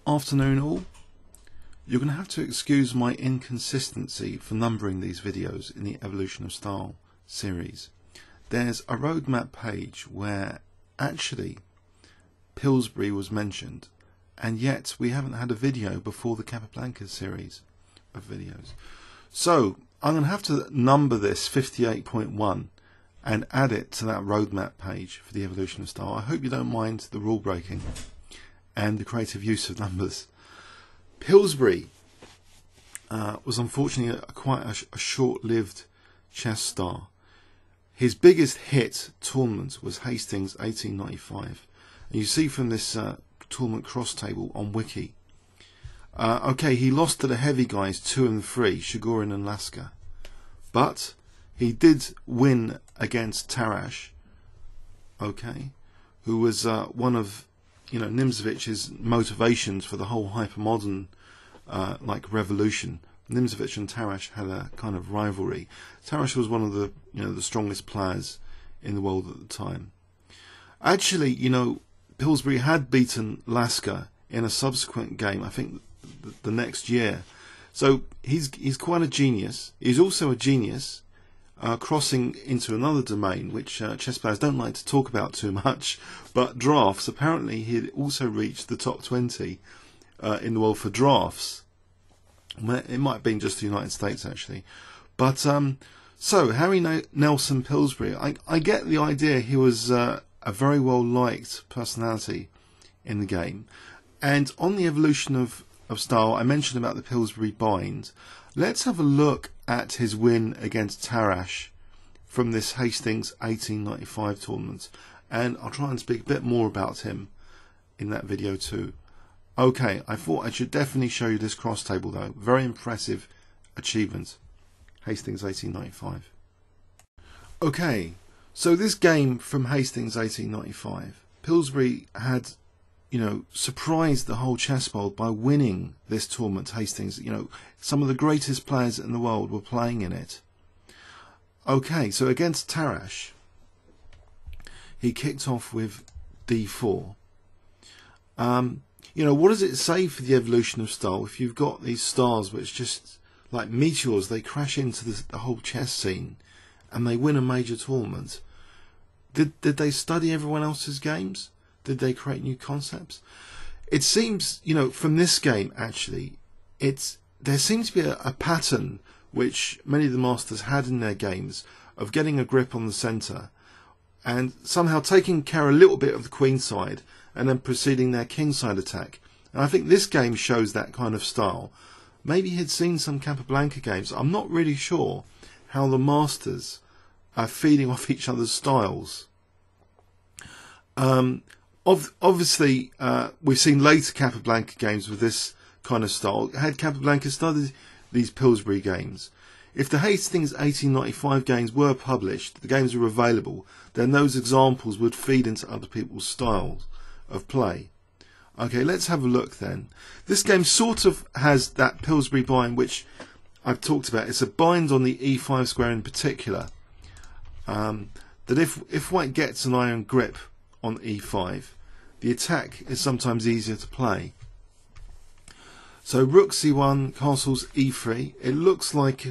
Afternoon all. You're going to have to excuse my inconsistency for numbering these videos in the Evolution of Style series. There's a roadmap page where actually Pillsbury was mentioned, and yet we haven't had a video before the Capablanca series of videos. So I'm going to have to number this 58.1 and add it to that roadmap page for the Evolution of Style. I hope you don't mind the rule breaking and the creative use of numbers. Pillsbury was unfortunately quite a short-lived chess star. His biggest hit tournament was Hastings 1895. And you see from this tournament cross table on Wiki. Okay, he lost to the heavy guys 2 and 3, Shigorin and Lasker. But he did win against Tarash, okay, who was one of Nimzovich's motivations for the whole hypermodern revolution. Nimzovich and Tarash had a kind of rivalry. Tarash was one of the the strongest players in the world at the time. Actually, Pillsbury had beaten Lasker in a subsequent game, I think the next year. So he's quite a genius. He's also a genius crossing into another domain which chess players don't like to talk about too much, but drafts. Apparently he had also reached the top 20 in the world for drafts. It might have been just the United States actually. But so Harry Nelson Pillsbury, I get the idea he was a very well liked personality in the game. And on the Evolution of Style, I mentioned about the Pillsbury bind. Let's have a look at his win against Tarash from this Hastings 1895 tournament, and I'll try and speak a bit more about him in that video too. Okay, I thought I should definitely show you this cross table though. Very impressive achievement. Hastings 1895. Okay, so this game from Hastings 1895, Pillsbury had surprised the whole chess world by winning this tournament. Hastings, some of the greatest players in the world were playing in it. Okay, so against Tarash, he kicked off with d4. What does it say for the Evolution of Style if you've got these stars which just like meteors, they crash into the whole chess scene and they win a major tournament? Did they study everyone else's games? Did they create new concepts? It seems, from this game actually, there seems to be a pattern which many of the masters had in their games of getting a grip on the centre and somehow taking care a little bit of the queen side and then proceeding their king side attack. And I think this game shows that kind of style. Maybe he'd seen some Capablanca games. I'm not really sure how the masters are feeding off each other's styles. Obviously, we've seen later Capablanca games with this kind of style. Had Capablanca studied these Pillsbury games, if the Hastings 1895 games were published, the games were available, then those examples would feed into other people's styles of play. Okay, let's have a look then. This game sort of has that Pillsbury bind which I've talked about. It's a bind on the e5 square in particular. That if white gets an iron grip on e5, the attack is sometimes easier to play. So rook c1, castles e3. It looks like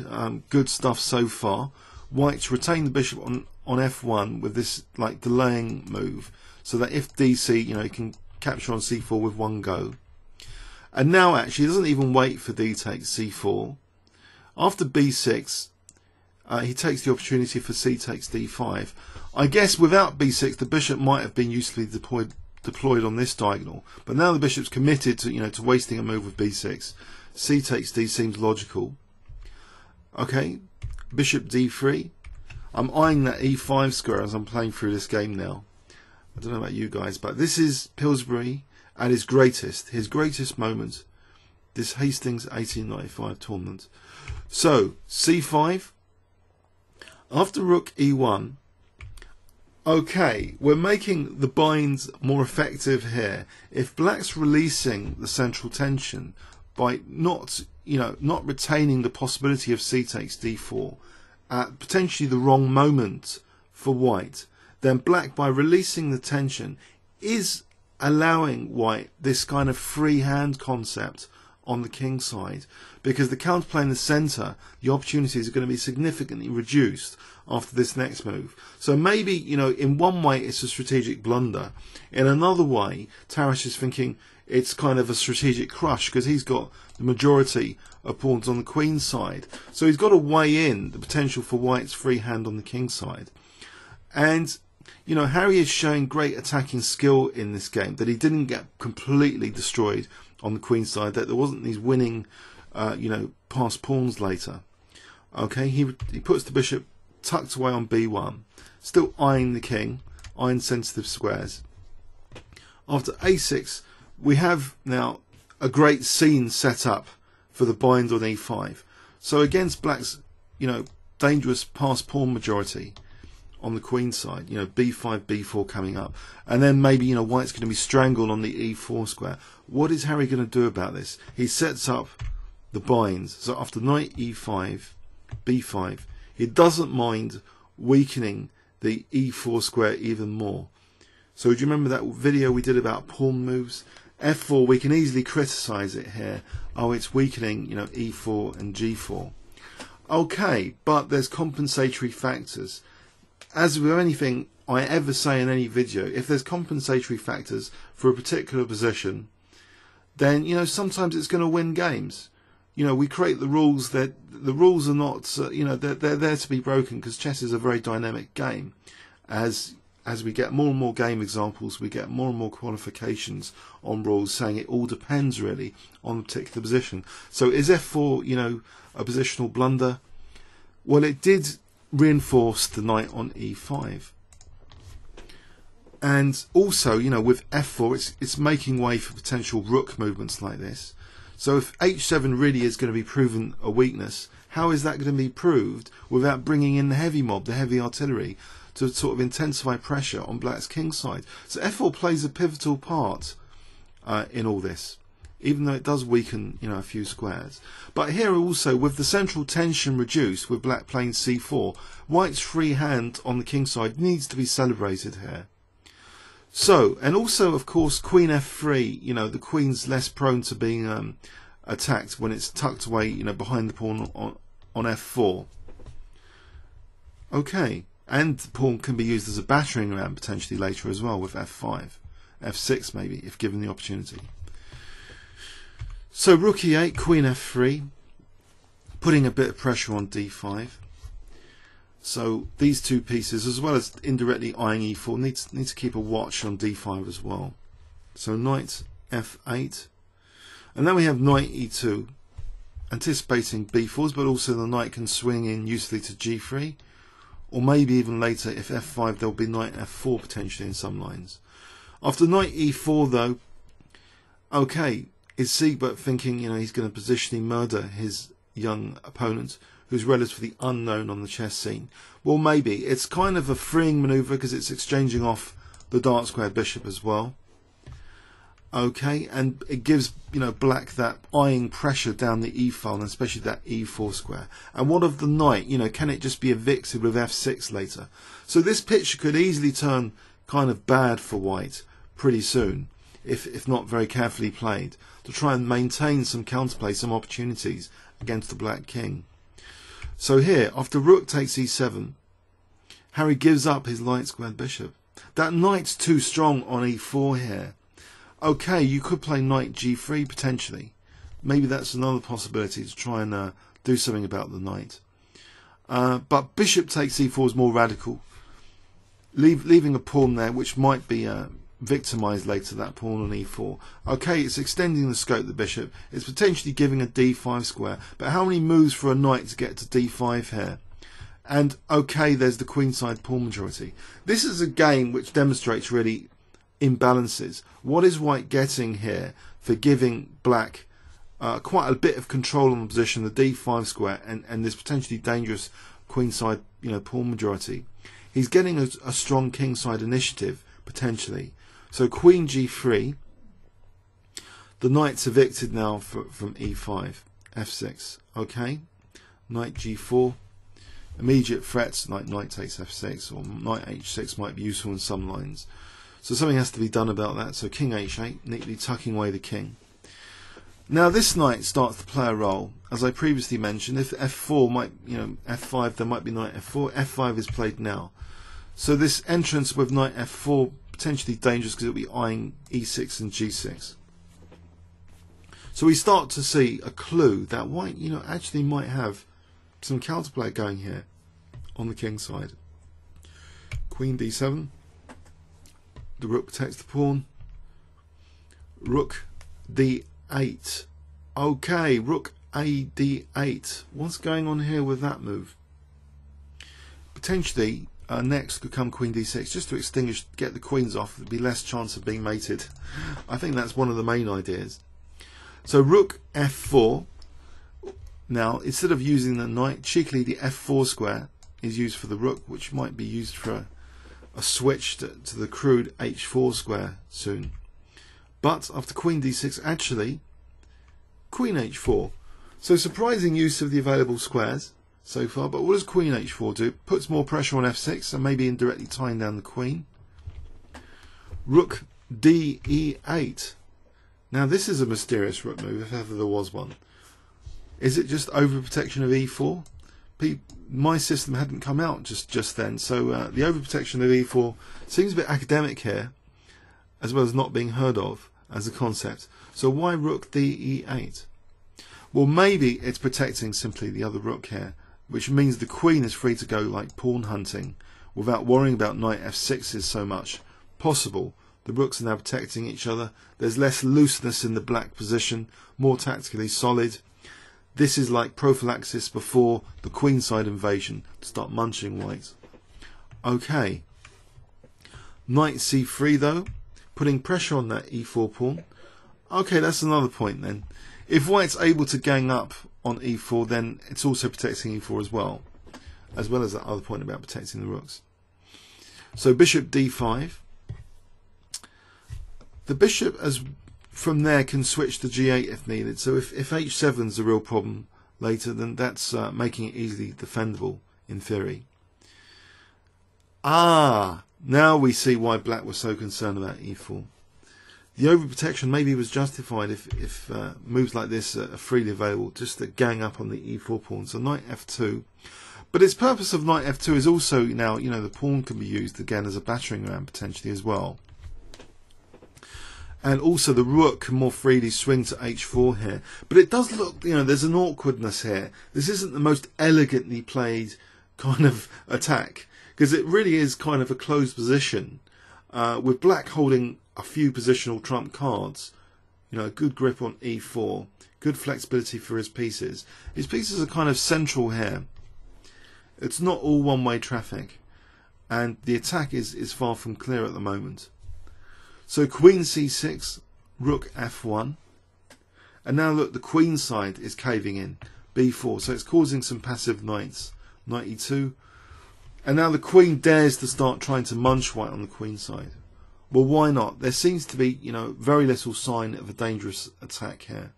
good stuff so far. White's retained the bishop on f1 with this delaying move, so that if dc, he can capture on c4 with one go. And now actually he doesn't even wait for d takes c4. After b6, he takes the opportunity for c takes d5. I guess without b6 the bishop might have been usefully deployed on this diagonal, but now the bishop's committed to to wasting a move with b6. C takes d seems logical. Okay, bishop d3. I'm eyeing that e5 square as I'm playing through this game now. I don't know about you guys, but this is Pillsbury at his greatest moment, this Hastings 1895 tournament. So c5 after rook e1. Okay, we're making the binds more effective here. If black's releasing the central tension by not retaining the possibility of c takes d4 at potentially the wrong moment for white, then black, by releasing the tension, is allowing white this kind of free hand concept on the king side, because the counterplay in the centre, the opportunities are going to be significantly reduced after this next move. So maybe, you know, in one way it's a strategic blunder. In another way, Tarash is thinking it's kind of a strategic crush, because he's got the majority of pawns on the queen side. So he's got to weigh in the potential for white's free hand on the king side. And, you know, Harry is showing great attacking skill in this game, that he didn't get completely destroyed on the queen side, that there wasn't these winning, you know, passed pawns later. Okay, he puts the bishop tucked away on b1, still eyeing the king, eyeing sensitive squares. After a6, we have now a great scene set up for the bind on e5. So against black's, you know, dangerous passed pawn majority on the queen side, you know, b5, b4 coming up, and then maybe, you know, white's going to be strangled on the e4 square. What is Harry going to do about this? He sets up the binds. So after knight e5, b5, he doesn't mind weakening the e4 square even more. So do you remember that video we did about pawn moves? f4, we can easily criticize it here. Oh, it's weakening, you know, e4 and g4. Okay, but there's compensatory factors. As with anything I ever say in any video, if there's compensatory factors for a particular position, then, you know, sometimes it's going to win games. You know, we create the rules that the rules are not, you know, they're there to be broken, because chess is a very dynamic game. As we get more and more game examples, we get more and more qualifications on rules saying it all depends really on the particular position. So is f4, you know, a positional blunder? Well, it did reinforce the knight on e5. And also, you know, with f4, it's making way for potential rook movements like this. So if h7 really is going to be proven a weakness, how is that going to be proved without bringing in the heavy mob, the heavy artillery, to sort of intensify pressure on black's king side? So f4 plays a pivotal part in all this, even though it does weaken, you know, a few squares. But here also, with the central tension reduced, with black playing c4, white's free hand on the king side needs to be celebrated here. So, and also, of course, queen f3, you know, the queen's less prone to being attacked when it's tucked away, you know, behind the pawn on f4. Okay, and the pawn can be used as a battering ram potentially later as well with f5, f6 maybe, if given the opportunity. So rook e8, queen f3, putting a bit of pressure on d5. So these two pieces, as well as indirectly eyeing e4, need to keep a watch on d5 as well. So knight f8, and then we have knight e2, anticipating b4s, but also the knight can swing in usefully to g3, or maybe even later, if f5, there'll be knight f4 potentially in some lines. After knight e4 though, okay, is Siegbert thinking, you know, he's going to positionally murder his young opponent, who's relatively unknown on the chess scene? Well, maybe. It's kind of a freeing manoeuvre because it's exchanging off the dark square bishop as well. Okay, and it gives, you know, black that eyeing pressure down the e file, and especially that e4 square. And what of the knight? You know, can it just be evicted with f6 later? So this picture could easily turn kind of bad for white pretty soon, if not very carefully played, to try and maintain some counterplay, some opportunities against the black king. So here, after rook takes e7, Harry gives up his light squared bishop. That knight's too strong on e4 here. Okay, you could play knight g3 potentially. Maybe that's another possibility to try and do something about the knight. But bishop takes e4 is more radical, leaving a pawn there which might be victimized later, that pawn on e4. Okay, it's extending the scope of the bishop. It's potentially giving a d5 square. But how many moves for a knight to get to d5 here? And okay, there's the queenside pawn majority. This is a game which demonstrates really imbalances. What is white getting here for giving black quite a bit of control on the position, the d5 square, and this potentially dangerous queenside, you know, pawn majority? He's getting a strong kingside initiative potentially. So queen g3, the knight's evicted now from e5, f6. Okay, knight g4, immediate threats like knight takes f6 or knight h6 might be useful in some lines. So something has to be done about that. So king h8, neatly tucking away the king. Now this knight starts to play a role. As I previously mentioned, if f4 might, f5, there might be knight f4. f5 is played now. So this entrance with knight f4 potentially dangerous because it'll be eyeing e6 and g6. So we start to see a clue that white, actually might have some counterplay going here on the king side. Queen d7. The rook protects the pawn. Rook d8. Okay, rook a d8. What's going on here with that move? Potentially, next could come queen d6 just to extinguish, get the queens off. There'd be less chance of being mated. I think that's one of the main ideas. So rook f4. Now, instead of using the knight, cheekily the f4 square is used for the rook, which might be used for a switch to the crude h4 square soon. But after queen d6, actually, queen h4. So surprising use of the available squares so far. But what does queen h4 do? It puts more pressure on f6 and maybe indirectly tying down the queen. Rook de8. Now this is a mysterious rook move, if ever there was one. Is it just overprotection of e4? My system hadn't come out just then, so the overprotection of e4 seems a bit academic here, as well as not being heard of as a concept. So why rook de8? Well, maybe it's protecting simply the other rook here, which means the queen is free to go like pawn hunting without worrying about knight f6s so much. Possible. The rooks are now protecting each other. There's less looseness in the black position, more tactically solid. This is like prophylaxis before the queenside invasion to start munching white. Okay. Knight c3 though, putting pressure on that e4 pawn. Okay, that's another point then. If white's able to gang up on e4, then it's also protecting e4 as well as that other point about protecting the rooks. So bishop d5. The bishop, from there, can switch to g8 if needed. So if h7 is a real problem later, then that's making it easily defendable in theory. Now we see why black was so concerned about e4. The overprotection maybe was justified if moves like this are freely available, just to gang up on the e4 pawn. So knight f2. But its purpose of knight f2 is also now, the pawn can be used again as a battering ram potentially as well. And also the rook can more freely swing to h4 here. But it does look, there's an awkwardness here. This isn't the most elegantly played kind of attack, because it really is kind of a closed position, with black holding a few positional trump cards. A good grip on e4, good flexibility for his pieces. His pieces are kind of central here. It's not all one-way traffic, and the attack is far from clear at the moment. So queen c6, rook f1, and now look, the queen side is caving in, b4, so it's causing some passive knights, knight e2, and now the queen dares to start trying to munch white on the queen side. Well, why not? There seems to be, very little sign of a dangerous attack here.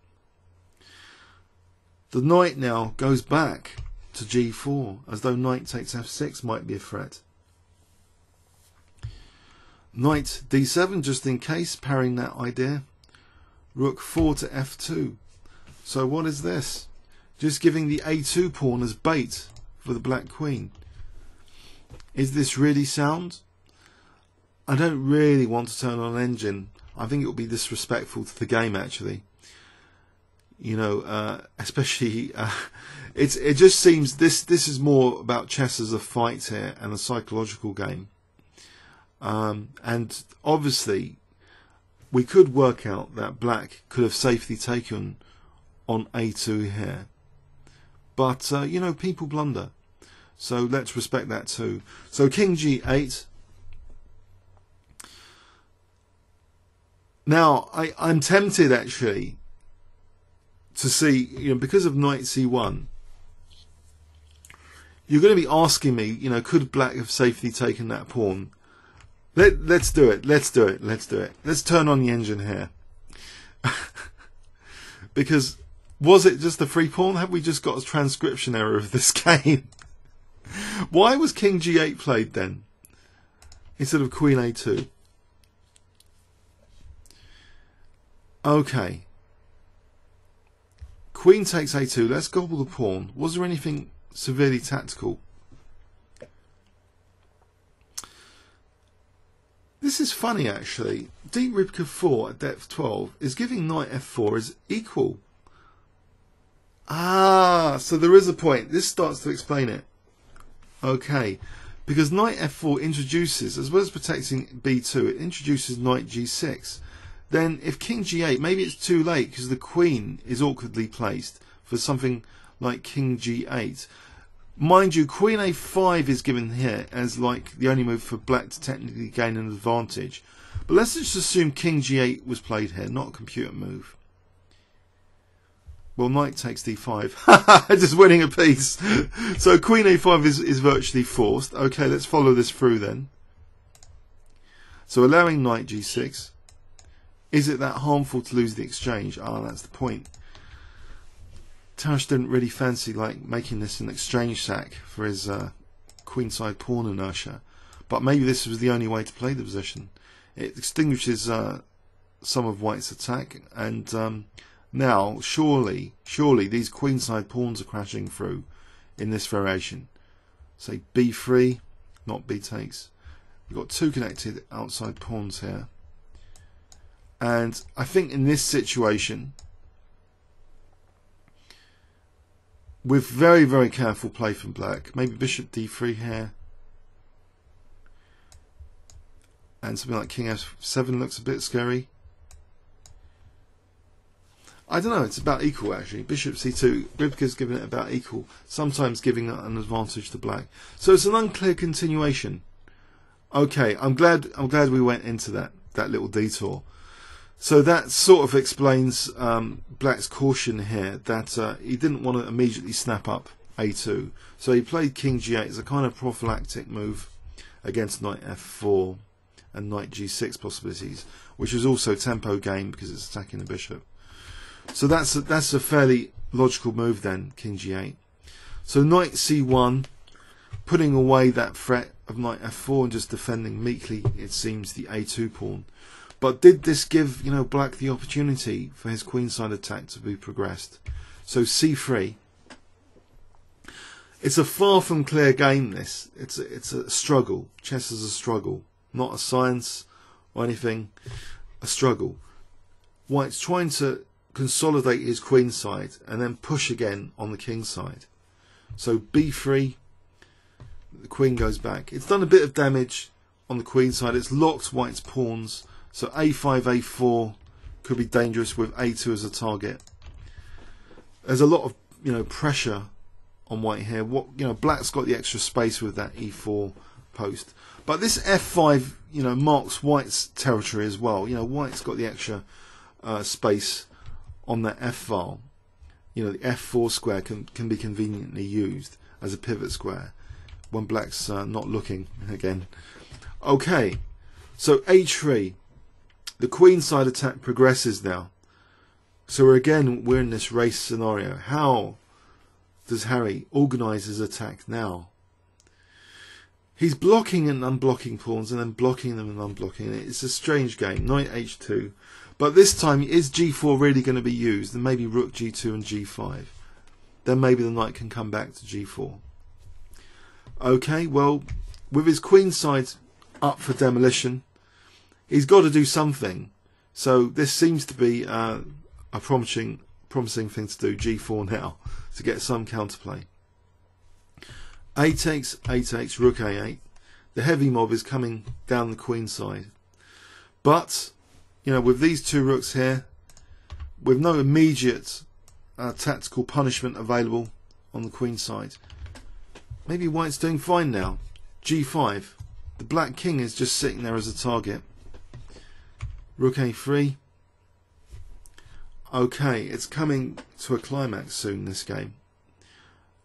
The knight now goes back to g4, as though knight takes f6 might be a threat. Knight d7, just in case, parrying that idea. Rook 4 to f2. So what is this? Just giving the a2 pawn as bait for the black queen. Is this really sound? I don't really want to turn on an engine. I think it would be disrespectful to the game, actually. Especially it just seems this is more about chess as a fight here and a psychological game. And obviously we could work out that black could have safely taken on a2 here, but people blunder, so let's respect that too. So king g8. Now I'm tempted actually to see, because of knight c1, you're going to be asking me, could black have safely taken that pawn? Let's do it. Let's do it. Let's turn on the engine here. Because was it just a free pawn? Have we just got a transcription error of this game? Why was king g8 played then instead of queen a2? Okay. Queen takes a2. Let's gobble the pawn. Was there anything severely tactical? This is funny, actually. Deep Ribka 4 at depth 12 is giving knight f4 as equal. Ah, so there is a point. This starts to explain it. Okay, because knight f4 introduces, as well as protecting b2, it introduces knight g6. Then if king g8, maybe it's too late because the queen is awkwardly placed for something like king g8. Mind you, queen a5 is given here as like the only move for black to technically gain an advantage. But let's just assume king g8 was played here, not a computer move. Well, knight takes d5. Just winning a piece. So queen a5 is virtually forced. Okay, let's follow this through then. So allowing knight g6. Is it that harmful to lose the exchange? Ah, that's the point. Tarash didn't really fancy like making this an exchange sack for his queenside pawn inertia, but maybe this was the only way to play the position. It extinguishes some of White's attack, and now surely these queenside pawns are crashing through in this variation. Say b3, not b takes. We've got two connected outside pawns here, and I think in this situation, with very, very careful play from black, maybe bishop d3 here, and something like king f7 looks a bit scary. I don't know, it's about equal actually. Bishop c2, Ribka's giving it about equal, sometimes giving an advantage to black. So it's an unclear continuation. Okay, I'm glad we went into that little detour. So that sort of explains black's caution here, that he didn't want to immediately snap up a2. So he played king g8 as a kind of prophylactic move against knight f4 and knight g6 possibilities, which is also tempo game because it's attacking the bishop. So that's a fairly logical move then, king g8. So knight c1, putting away that threat of knight f4 and just defending meekly, it seems, the a2 pawn. But did this give, black the opportunity for his queenside attack to be progressed? So c3. It's a far from clear game, this. It's a struggle. Chess is a struggle. Not a science or anything. A struggle. White's trying to consolidate his queenside and then push again on the king side. So b3. The queen goes back. It's done a bit of damage on the queen side. It's locked White's pawns. So a5, a4 could be dangerous with a2 as a target. There's a lot of pressure on White here. Black's got the extra space with that e4 post, but this f5 marks White's territory as well. White's got the extra space on that f file. The f4 square can be conveniently used as a pivot square when Black's not looking again. Okay, so h3. The queenside attack progresses now. So we're in this race scenario. How does Harry organise his attack now? He's blocking and unblocking pawns and then blocking them and unblocking it. It's a strange game. Knight h2. But this time, is g4 really going to be used? And maybe rook g2 and g5. Then maybe the knight can come back to g4. Okay, well, with his queenside up for demolition, he's got to do something. So this seems to be a promising thing to do, g4 now, to get some counterplay. A takes, rook a8. The heavy mob is coming down the queen side. But, with these two rooks here, with no immediate tactical punishment available on the queen side, maybe White's doing fine now. g5. The black king is just sitting there as a target. Rook a3. Okay, it's coming to a climax soon, this game.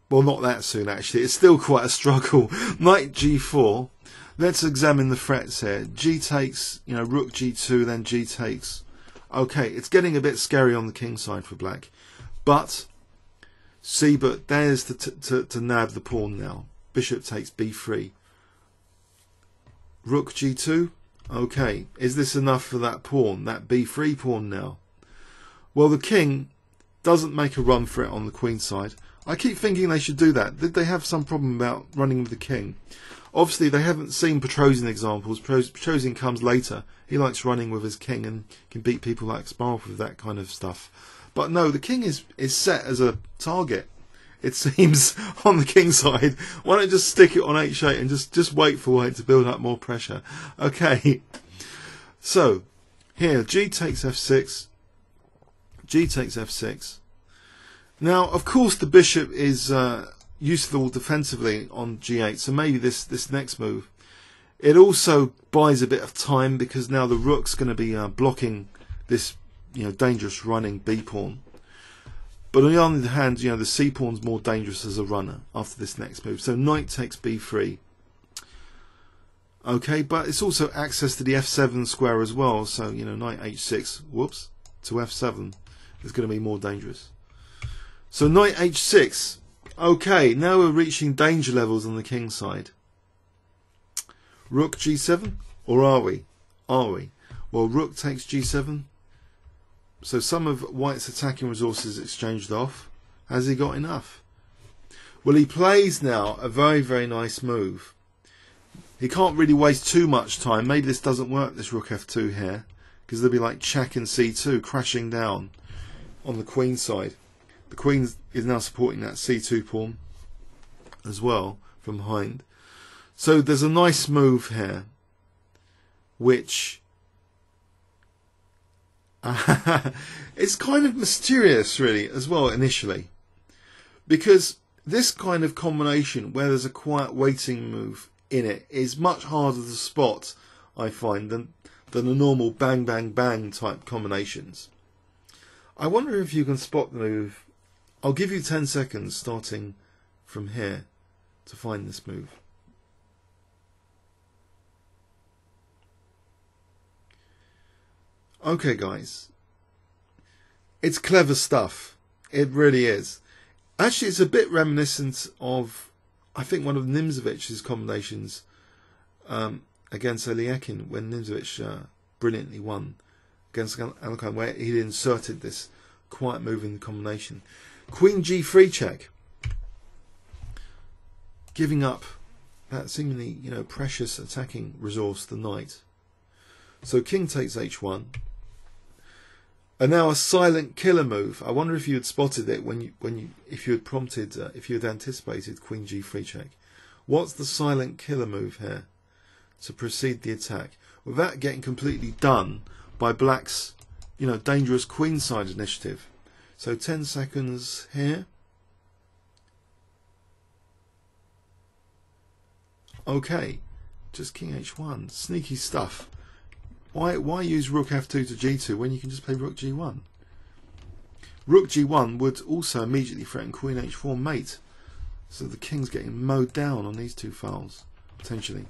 Well, not that soon actually. It's still quite a struggle. Knight g4. Let's examine the threats here. G takes, rook g2, then g takes. Okay, it's getting a bit scary on the king side for black. But there's to nab the pawn now. Bishop takes b3. Rook g2. Okay, is this enough for that pawn, that b3 pawn now? Well, the king doesn't make a run for it on the queen side. I keep thinking they should do that. Did they have some problem about running with the king? Obviously, they haven't seen Petrosian examples. Petrosian comes later. He likes running with his king and can beat people like Kasparov with that kind of stuff. But no, the king is set as a target, it seems, on the king side. Why don't just stick it on h8 and just wait for white to build up more pressure? Okay. So, here, g takes f6. G takes f6. Now, of course, the bishop is useful defensively on g8, so maybe this next move. It also buys a bit of time because now the rook's going to be blocking this, dangerous running b pawn. But on the other hand, the c pawn's more dangerous as a runner after this next move. So knight takes b3. Okay, but it's also access to the f7 square as well. So knight h6, whoops, to f7 is going to be more dangerous. So knight h6. Okay, now we're reaching danger levels on the king side. Rook g7, or are we? Are we? Well, rook takes g7. So some of white's attacking resources exchanged off. Has he got enough? Well, he plays now a very, very nice move. He can't really waste too much time. Maybe this doesn't work, this rook f2 here, because there'll be like check and c2 crashing down on the queen side. The queen is now supporting that c2 pawn as well from behind. So there's a nice move here, which it's kind of mysterious really as well initially, because this kind of combination where there's a quiet waiting move in it is much harder to spot, I find, than the normal bang bang bang type combinations. I wonder if you can spot the move. I'll give you 10 seconds starting from here to find this move. Okay guys, it's clever stuff. It really is. Actually, it's a bit reminiscent of, I think, one of Nimzovich's combinations against Eliakin, when Nimzovich brilliantly won against Alekhine, where he inserted this quiet move in the combination. Queen g3 check, giving up that seemingly precious attacking resource, the knight. So king takes h1, and now a silent killer move. I wonder if you had spotted it if you had anticipated queen g3 check. What's the silent killer move here to precede the attack without getting completely done by black's dangerous queenside initiative? So 10 seconds here. Okay, just king h1. Sneaky stuff. Why use rook f2 to g2 when you can just play rook g1? Rook g1 would also immediately threaten queen h4 mate. So the king's getting mowed down on these two files, potentially.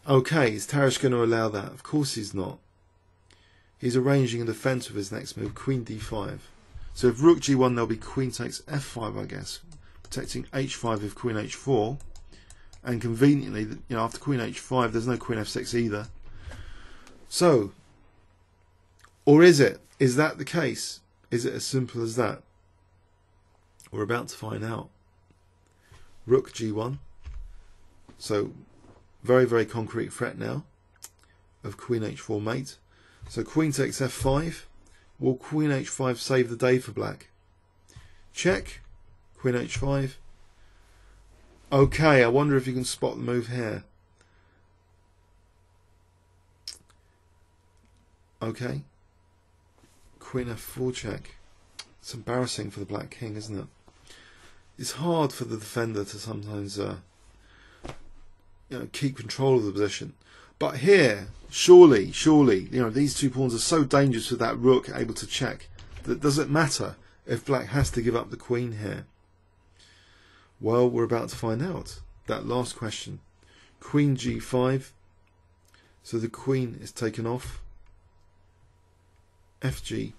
Okay, is Tarash going to allow that? Of course he's not. He's arranging a defence with his next move, queen d5. So if rook g1, there'll be queen takes f5, I guess, protecting h5 with queen h4. And conveniently, after queen h5, there's no queen f6 either. So, or is it? Is that the case? Is it as simple as that? We're about to find out. Rook g1. So, very, very concrete threat now of queen h4 mate. So queen takes f5. Will queen h5 save the day for black? Check. Queen h5. Okay, I wonder if you can spot the move here. Okay. Queen f4 check. It's embarrassing for the black king, isn't it? It's hard for the defender to sometimes keep control of the position. But here, surely, these two pawns are so dangerous with that rook able to check that does it matter if black has to give up the queen here? Well, we're about to find out. That last question. Queen g5. So the queen is taken off. Fg.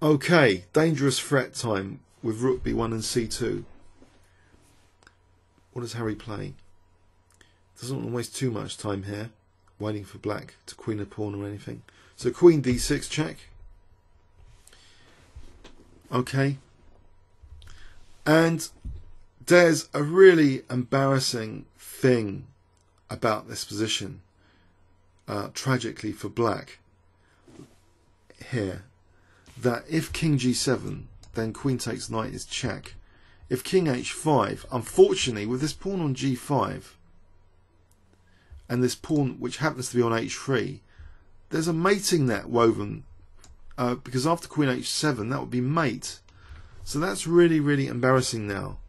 Okay, dangerous threat time with rook b1 and c2. What does Harry play? Doesn't want to waste too much time here, waiting for black to queen a pawn or anything. So queen d6 check. Okay. And there's a really embarrassing thing about this position, tragically for black here, that if king g7, then queen takes knight is check. If king h5, unfortunately with this pawn on g5 and this pawn which happens to be on h3, there's a mating net woven, because after queen h7 that would be mate. So that's really, really embarrassing now.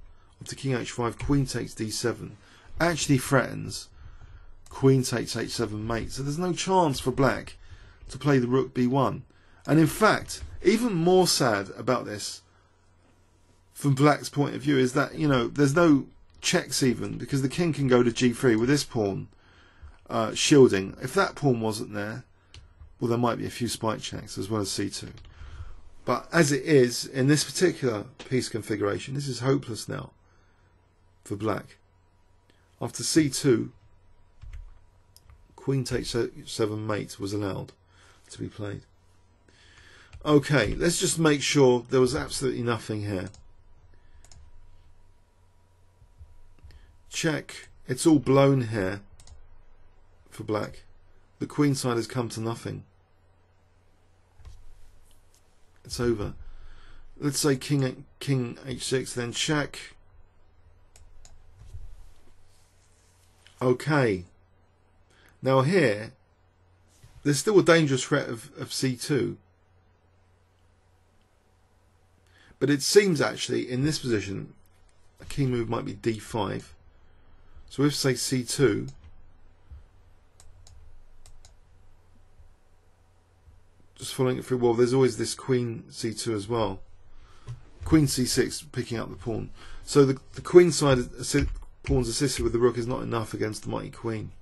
After king h5, queen takes d7 actually threatens queen takes h7 mate. So there's no chance for black to play the rook b1. And in fact, even more sad about this from black's point of view is that, you know, there's no checks even, because the king can go to g3 with this pawn shielding. If that pawn wasn't there, well, there might be a few spike checks as well as c2. But as it is, in this particular piece configuration, this is hopeless now for black. After c2, queen takes 7 mate was allowed to be played. Okay, let's just make sure there was absolutely nothing here. Check. It's all blown here for black. The queen side has come to nothing. It's over. Let's say king h6, then check. Okay. Now here, there's still a dangerous threat of c2. But it seems actually in this position, a key move might be d5. So if say c2, just following it through, well, there's always this queen c2 as well. Queen c6 picking up the pawn. So the queen side pawns assisted with the rook is not enough against the mighty queen.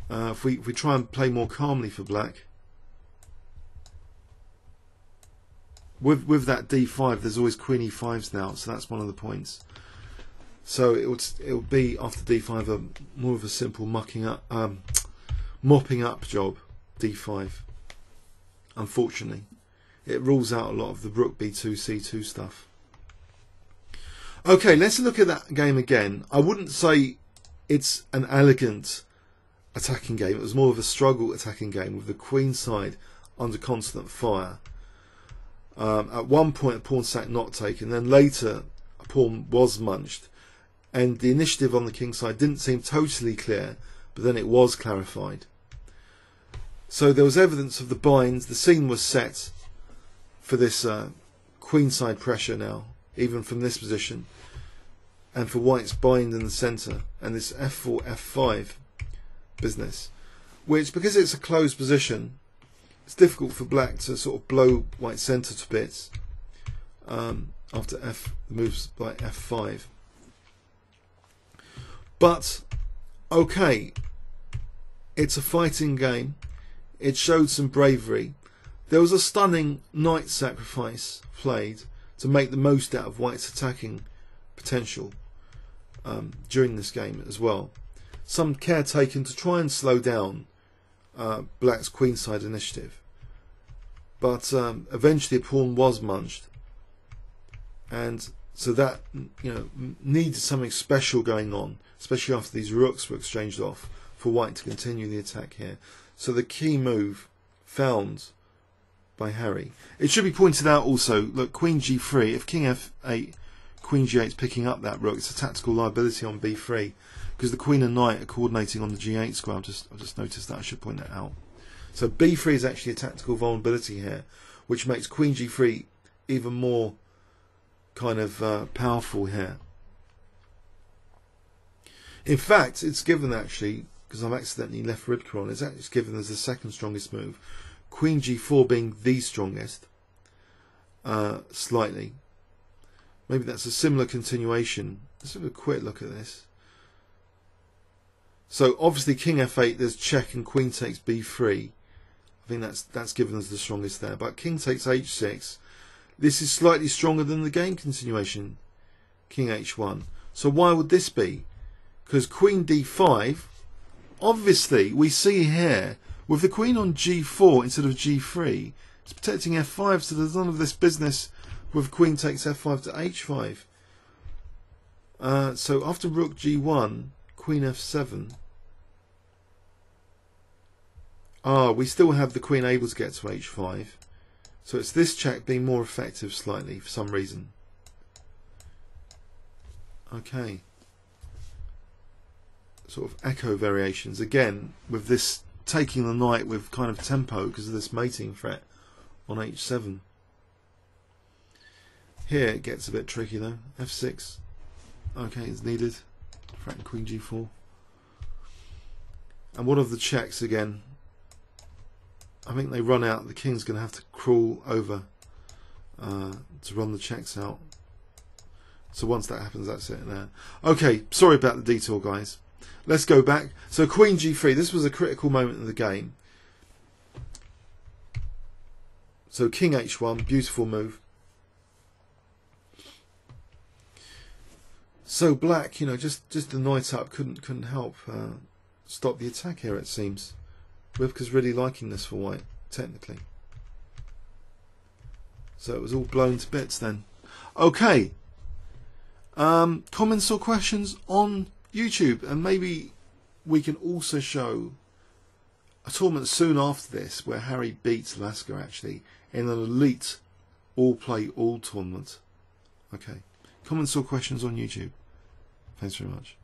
If we try and play more calmly for black, with that d5, there's always queen e5s now, so that's one of the points. So it would be after d5 more of a simple mopping up job. d5. Unfortunately, it rules out a lot of the rook b2 c2 stuff. Okay, let's look at that game again. I wouldn't say it's an elegant attacking game. It was more of a struggle attacking game with the queen side under constant fire. At one point a pawn sack not taken, then later a pawn was munched, and the initiative on the king side didn't seem totally clear, but then it was clarified. So there was evidence of the binds. The scene was set for this queenside pressure now, even from this position, and for white's bind in the centre, and this f4, f5 business, which, because it's a closed position, it's difficult for black to sort of blow white's centre to bits after f moves by f5. But okay, it's a fighting game. It showed some bravery. There was a stunning knight sacrifice played to make the most out of white's attacking potential during this game as well. Some care taken to try and slow down black's queenside initiative, but eventually a pawn was munched, and so that, you know, needed something special going on, especially after these rooks were exchanged off, for white to continue the attack here. So the key move found by Harry. It should be pointed out also, look, queen g3, if king f8, queen g8 is picking up that rook, it's a tactical liability on b3, because the queen and knight are coordinating on the g8 square. I've just noticed that. I should point that out. So b3 is actually a tactical vulnerability here, which makes queen g3 even more kind of powerful here. In fact, it's given actually, because I've accidentally left Ribka on, it's given as the second strongest move. Queen g4 being the strongest, slightly. Maybe that's a similar continuation. Let's have a quick look at this. So obviously king f8, there's check and queen takes b3. I think that's given as the strongest there. But king takes h6. This is slightly stronger than the game continuation, king h1. So why would this be? Because queen d5, obviously we see here With the queen on g4 instead of g3, it's protecting f5, so there's none of this business with queen takes f5 to h5. So after rook g1, queen f7. We still have the queen able to get to h5. So it's this check being more effective slightly for some reason. Okay. Sort of echo variations again with this taking the knight with kind of tempo because of this mating threat on h7. Here it gets a bit tricky though. f6. Okay, it's needed. Threaten queen g4. And what of the checks again? I think they run out. The king's going to have to crawl over to run the checks out. So once that happens, that's it there. Okay, sorry about the detour, guys. Let's go back. So queen g3. This was a critical moment in the game. So king h1, beautiful move. So black, you know, just the knight up couldn't help stop the attack here. It seems. Rivka's really liking this for white, technically. So it was all blown to bits then. Okay. Comments or questions on YouTube, and maybe we can also show a tournament soon after this where Harry beats Lasker actually in an elite all-play-all tournament. Okay. Comments or questions on YouTube. Thanks very much.